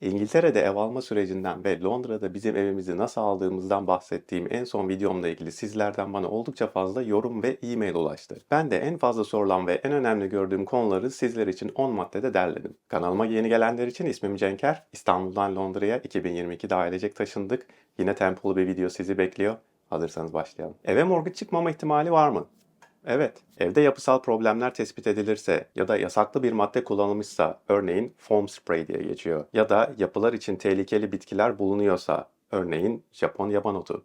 İngiltere'de ev alma sürecinden ve Londra'da bizim evimizi nasıl aldığımızdan bahsettiğim en son videomla ilgili sizlerden bana oldukça fazla yorum ve e-mail ulaştı. Ben de en fazla sorulan ve en önemli gördüğüm konuları sizler için 10 maddede derledim. Kanalıma yeni gelenler için ismim Cenker. İstanbul'dan Londra'ya 2022'de ailecek taşındık. Yine tempolu bir video sizi bekliyor. Hazırsanız başlayalım. Eve mortgage çıkmama ihtimali var mı? Evet, evde yapısal problemler tespit edilirse ya da yasaklı bir madde kullanılmışsa, örneğin foam spray diye geçiyor, ya da yapılar için tehlikeli bitkiler bulunuyorsa, örneğin Japon yaban otu,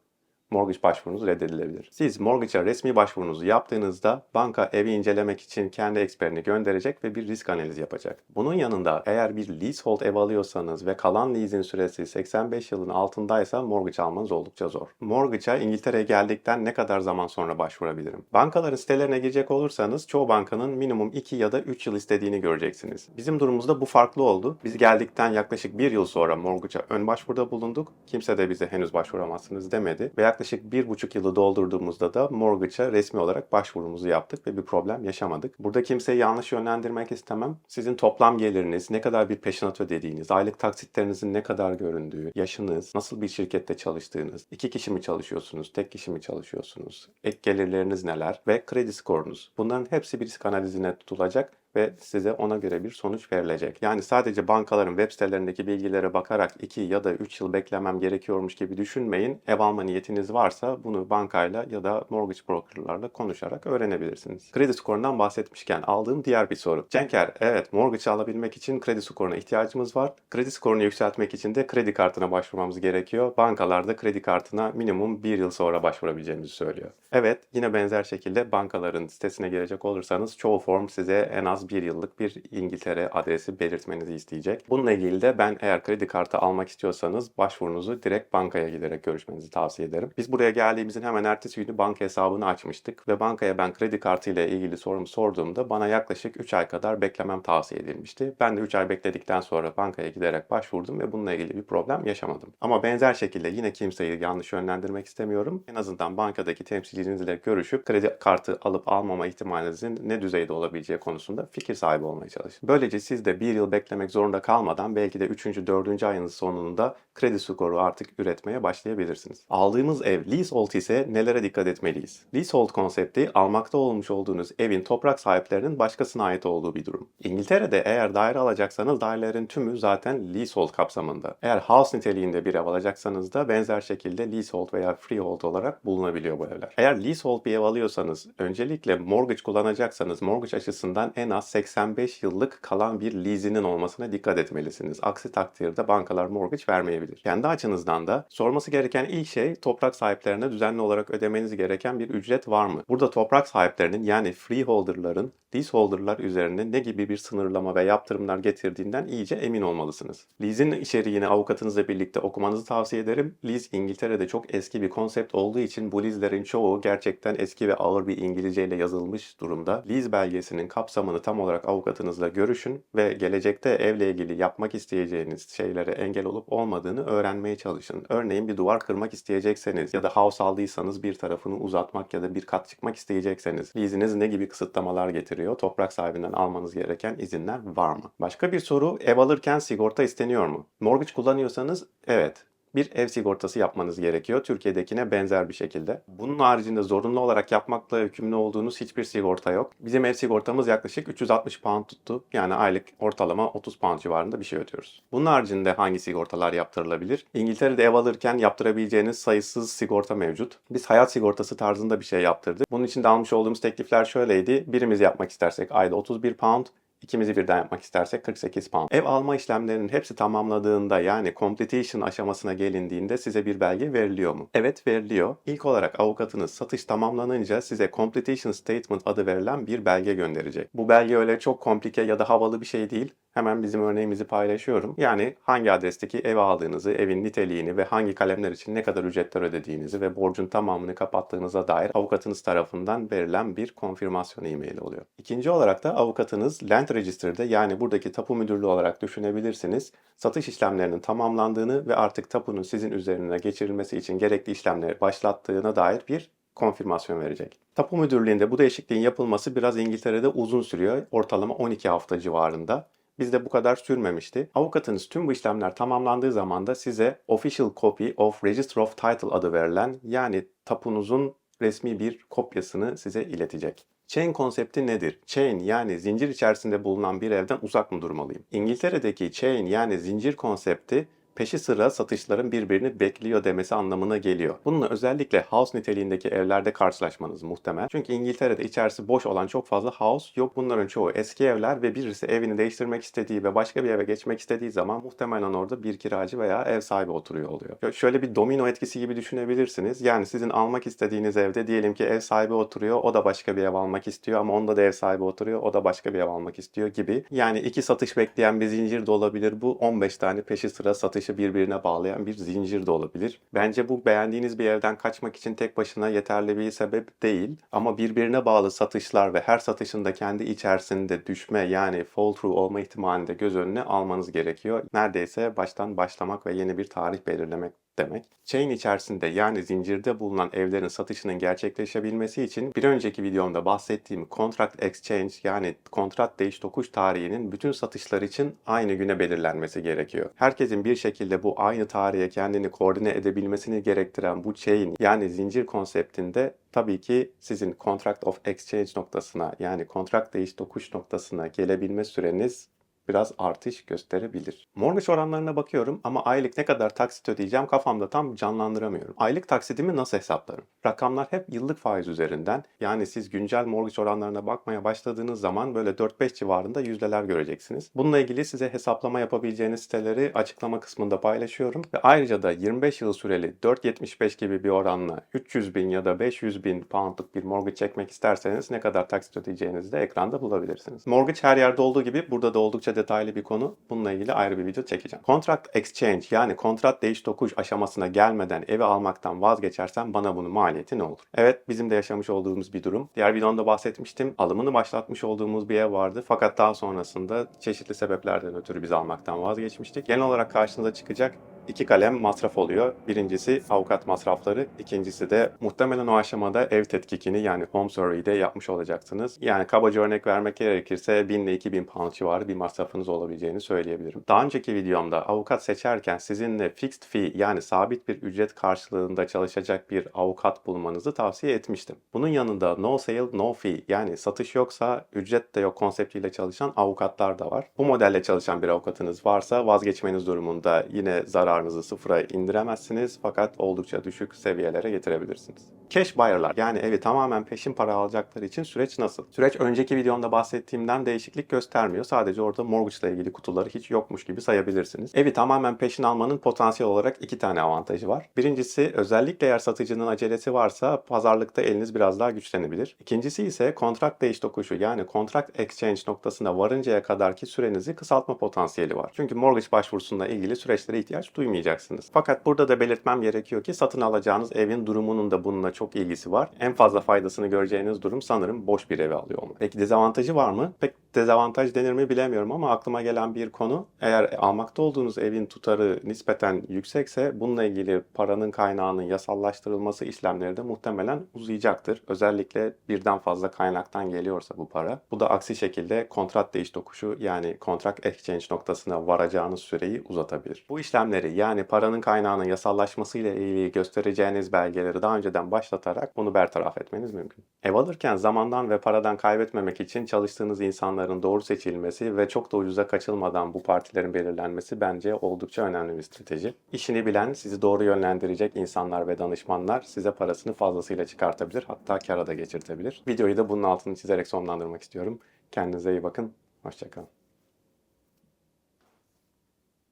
mortgage başvurunuz reddedilebilir. Siz mortgage'a resmi başvurunuzu yaptığınızda banka evi incelemek için kendi eksperini gönderecek ve bir risk analizi yapacak. Bunun yanında eğer bir leasehold ev alıyorsanız ve kalan lease'in süresi 85 yılın altındaysa mortgage almanız oldukça zor. Mortgage'a İngiltere'ye geldikten ne kadar zaman sonra başvurabilirim? Bankaların sitelerine girecek olursanız çoğu bankanın minimum 2 ya da 3 yıl istediğini göreceksiniz. Bizim durumumuzda bu farklı oldu. Biz geldikten yaklaşık 1 yıl sonra mortgage'a ön başvuruda bulunduk. Kimse de bize henüz başvuramazsınız demedi ve yaklaşık 1,5 yılı doldurduğumuzda da mortgage'a resmi olarak başvurumuzu yaptık ve bir problem yaşamadık. Burada kimseyi yanlış yönlendirmek istemem. Sizin toplam geliriniz, ne kadar bir peşinat ödediğiniz, aylık taksitlerinizin ne kadar göründüğü, yaşınız, nasıl bir şirkette çalıştığınız, 2 kişi mi çalışıyorsunuz, tek kişi mi çalışıyorsunuz, ek gelirleriniz neler ve kredi skorunuz. Bunların hepsi bir risk analizine tutulacak ve size ona göre bir sonuç verilecek. Yani sadece bankaların web sitelerindeki bilgilere bakarak 2 ya da 3 yıl beklemem gerekiyormuş gibi düşünmeyin. Ev alma niyetiniz varsa bunu bankayla ya da mortgage brokerlarla konuşarak öğrenebilirsiniz. Kredi skorundan bahsetmişken aldığım diğer bir soru. Cenker, evet mortgage alabilmek için kredi skoruna ihtiyacımız var. Kredi skorunu yükseltmek için de kredi kartına başvurmamız gerekiyor. Bankalar da kredi kartına minimum 1 yıl sonra başvurabileceğimizi söylüyor. Evet, yine benzer şekilde bankaların sitesine girecek olursanız çoğu form size en az 1 yıllık bir İngiltere adresi belirtmenizi isteyecek. Bununla ilgili de ben eğer kredi kartı almak istiyorsanız başvurunuzu direkt bankaya giderek görüşmenizi tavsiye ederim. Biz buraya geldiğimizin hemen ertesi günü banka hesabını açmıştık ve bankaya ben kredi kartı ile ilgili sorumu sorduğumda bana yaklaşık 3 ay kadar beklemem tavsiye edilmişti. Ben de 3 ay bekledikten sonra bankaya giderek başvurdum ve bununla ilgili bir problem yaşamadım. Ama benzer şekilde yine kimseyi yanlış yönlendirmek istemiyorum. En azından bankadaki temsilcinizle görüşüp kredi kartı alıp almama ihtimalinizin ne düzeyde olabileceği konusunda fikir sahibi olmaya çalışın. Böylece siz de 1 yıl beklemek zorunda kalmadan belki de 3. 4. ayın sonunda kredi skoru artık üretmeye başlayabilirsiniz. Aldığımız ev leasehold ise nelere dikkat etmeliyiz? Leasehold konsepti almakta olmuş olduğunuz evin toprak sahiplerinin başkasına ait olduğu bir durum. İngiltere'de eğer daire alacaksanız dairelerin tümü zaten leasehold kapsamında. Eğer house niteliğinde bir ev alacaksanız da benzer şekilde leasehold veya freehold olarak bulunabiliyor bu evler. Eğer leasehold bir ev alıyorsanız öncelikle mortgage kullanacaksanız mortgage açısından en az 85 yıllık kalan bir lease'inin olmasına dikkat etmelisiniz. Aksi takdirde bankalar mortgage vermeyebilir. Kendi açınızdan da sorması gereken ilk şey toprak sahiplerine düzenli olarak ödemeniz gereken bir ücret var mı? Burada toprak sahiplerinin yani freeholder'ların leaseholder'lar üzerinde ne gibi bir sınırlama ve yaptırımlar getirdiğinden iyice emin olmalısınız. Lease'in içeriğini avukatınızla birlikte okumanızı tavsiye ederim. Lease İngiltere'de çok eski bir konsept olduğu için bu lease'lerin çoğu gerçekten eski ve ağır bir İngilizce ile yazılmış durumda. Lease belgesinin kapsamını tam olarak avukatınızla görüşün ve gelecekte evle ilgili yapmak isteyeceğiniz şeylere engel olup olmadığını öğrenmeye çalışın. Örneğin bir duvar kırmak isteyecekseniz ya da house aldıysanız bir tarafını uzatmak ya da bir kat çıkmak isteyecekseniz lease'iniz ne gibi kısıtlamalar getiriyor? Toprak sahibinden almanız gereken izinler var mı? Başka bir soru, ev alırken sigorta isteniyor mu? Mortgage kullanıyorsanız evet. Bir ev sigortası yapmanız gerekiyor. Türkiye'dekine benzer bir şekilde. Bunun haricinde zorunlu olarak yapmakla yükümlü olduğunuz hiçbir sigorta yok. Bizim ev sigortamız yaklaşık 360 pound tuttu. Yani aylık ortalama 30 pound civarında bir şey ödüyoruz. Bunun haricinde hangi sigortalar yaptırılabilir? İngiltere'de ev alırken yaptırabileceğiniz sayısız sigorta mevcut. Biz hayat sigortası tarzında bir şey yaptırdık. Bunun için de almış olduğumuz teklifler şöyleydi. Birimiz yapmak istersek ayda 31 pound, İkimizi birden yapmak istersek 48 pound. Ev alma işlemlerinin hepsi tamamladığında yani completion aşamasına gelindiğinde size bir belge veriliyor mu? Evet, veriliyor. İlk olarak avukatınız satış tamamlanınca size completion statement adı verilen bir belge gönderecek. Bu belge öyle çok komplike ya da havalı bir şey değil. Hemen bizim örneğimizi paylaşıyorum. Yani hangi adresteki ev aldığınızı, evin niteliğini ve hangi kalemler için ne kadar ücretler ödediğinizi ve borcun tamamını kapattığınıza dair avukatınız tarafından verilen bir konfirmasyon e-maili oluyor. İkinci olarak da avukatınız Land Register'da yani buradaki tapu müdürlüğü olarak düşünebilirsiniz. Satış işlemlerinin tamamlandığını ve artık tapunun sizin üzerine geçirilmesi için gerekli işlemleri başlattığına dair bir konfirmasyon verecek. Tapu müdürlüğünde bu değişikliğin yapılması biraz İngiltere'de uzun sürüyor. Ortalama 12 hafta civarında. Bizde bu kadar sürmemişti. Avukatınız tüm bu işlemler tamamlandığı zaman da size Official Copy of Register of Title adı verilen, yani tapunuzun resmi bir kopyasını size iletecek. Chain konsepti nedir? Chain, yani zincir içerisinde bulunan bir evden uzak mı durmalıyım? İngiltere'deki chain, yani zincir konsepti peşi sıra satışların birbirini bekliyor demesi anlamına geliyor. Bununla özellikle house niteliğindeki evlerde karşılaşmanız muhtemel. Çünkü İngiltere'de içerisi boş olan çok fazla house yok. Bunların çoğu eski evler ve birisi evini değiştirmek istediği ve başka bir eve geçmek istediği zaman muhtemelen orada bir kiracı veya ev sahibi oturuyor oluyor. Şöyle bir domino etkisi gibi düşünebilirsiniz. Yani sizin almak istediğiniz evde diyelim ki ev sahibi oturuyor, o da başka bir ev almak istiyor ama onda da ev sahibi oturuyor, o da başka bir ev almak istiyor gibi. Yani iki satış bekleyen bir zincir de olabilir bu. 15 tane peşi sıra satışı birbirine bağlayan bir zincir de olabilir. Bence bu beğendiğiniz bir evden kaçmak için tek başına yeterli bir sebep değil. Ama birbirine bağlı satışlar ve her satışında kendi içerisinde düşme, yani fall through olma ihtimalini de göz önüne almanız gerekiyor. Neredeyse baştan başlamak ve yeni bir tarih belirlemek demek. Chain içerisinde, yani zincirde bulunan evlerin satışının gerçekleşebilmesi için bir önceki videomda bahsettiğim contract exchange, yani kontrat değiş tokuş tarihinin bütün satışlar için aynı güne belirlenmesi gerekiyor. Herkesin bir şekilde bu aynı tarihe kendini koordine edebilmesini gerektiren bu chain, yani zincir konseptinde tabii ki sizin contract of exchange noktasına, yani kontrat değiş tokuş noktasına gelebilme süreniz biraz artış gösterebilir. Mortgage oranlarına bakıyorum ama aylık ne kadar taksit ödeyeceğim kafamda tam canlandıramıyorum. Aylık taksidimi nasıl hesaplarım? Rakamlar hep yıllık faiz üzerinden. Yani siz güncel mortgage oranlarına bakmaya başladığınız zaman böyle 4-5 civarında yüzdeler göreceksiniz. Bununla ilgili size hesaplama yapabileceğiniz siteleri açıklama kısmında paylaşıyorum. Ve ayrıca da 25 yıl süreli 4.75 gibi bir oranla 300 bin ya da 500 bin poundluk bir mortgage çekmek isterseniz ne kadar taksit ödeyeceğinizi de ekranda bulabilirsiniz. Mortgage her yerde olduğu gibi burada da oldukça detaylı bir konu. Bununla ilgili ayrı bir video çekeceğim. Contract exchange, yani kontrat değiş tokuş aşamasına gelmeden evi almaktan vazgeçersem bana bunun maliyeti ne olur? Evet, bizim de yaşamış olduğumuz bir durum. Diğer videomda bahsetmiştim. Alımını başlatmış olduğumuz bir ev vardı. Fakat daha sonrasında çeşitli sebeplerden ötürü biz almaktan vazgeçmiştik. Genel olarak karşınıza çıkacak iki kalem masraf oluyor. Birincisi avukat masrafları, ikincisi de muhtemelen o aşamada ev tetkikini, yani home survey'i de yapmış olacaksınız. Yani kabaca örnek vermek gerekirse 1000 ile 2000 pound civarı bir masrafınız olabileceğini söyleyebilirim. Daha önceki videomda avukat seçerken sizinle fixed fee, yani sabit bir ücret karşılığında çalışacak bir avukat bulmanızı tavsiye etmiştim. Bunun yanında no sale no fee, yani satış yoksa ücret de yok konseptiyle çalışan avukatlar da var. Bu modelle çalışan bir avukatınız varsa vazgeçmeniz durumunda yine zararınızı sıfıra indiremezsiniz fakat oldukça düşük seviyelere getirebilirsiniz. Cash buyer'lar, yani evi tamamen peşin para alacakları için süreç nasıl? Süreç önceki videomda bahsettiğimden değişiklik göstermiyor. Sadece orada mortgage ile ilgili kutuları hiç yokmuş gibi sayabilirsiniz. Evi tamamen peşin almanın potansiyel olarak iki tane avantajı var. Birincisi, özellikle eğer satıcının acelesi varsa pazarlıkta eliniz biraz daha güçlenebilir. İkincisi ise kontrat değiş tokuşu, yani contract exchange noktasına varıncaya kadarki sürenizi kısaltma potansiyeli var. Çünkü mortgage başvurusunda ilgili süreçlere ihtiyaç duymayacaksınız. Fakat burada da belirtmem gerekiyor ki satın alacağınız evin durumunun da bununla çok ilgisi var. En fazla faydasını göreceğiniz durum sanırım boş bir evi alıyor olmak. Peki dezavantajı var mı? Pek dezavantaj denir mi bilemiyorum ama aklıma gelen bir konu, eğer almakta olduğunuz evin tutarı nispeten yüksekse bununla ilgili paranın kaynağının yasallaştırılması işlemleri de muhtemelen uzayacaktır. Özellikle birden fazla kaynaktan geliyorsa bu para. Bu da aksi şekilde kontrat değiş tokuşu, yani contract exchange noktasına varacağınız süreyi uzatabilir. Bu işlemleri, yani paranın kaynağının yasallaşmasıyla ilgili göstereceğiniz belgeleri daha önceden başlatarak bunu bertaraf etmeniz mümkün. Ev alırken zamandan ve paradan kaybetmemek için çalıştığınız insanların doğru seçilmesi ve çok da ucuza kaçılmadan bu partilerin belirlenmesi bence oldukça önemli bir strateji. İşini bilen, sizi doğru yönlendirecek insanlar ve danışmanlar size parasını fazlasıyla çıkartabilir, hatta kâra da geçirtebilir. Videoyu da bunun altını çizerek sonlandırmak istiyorum. Kendinize iyi bakın, hoşça kalın.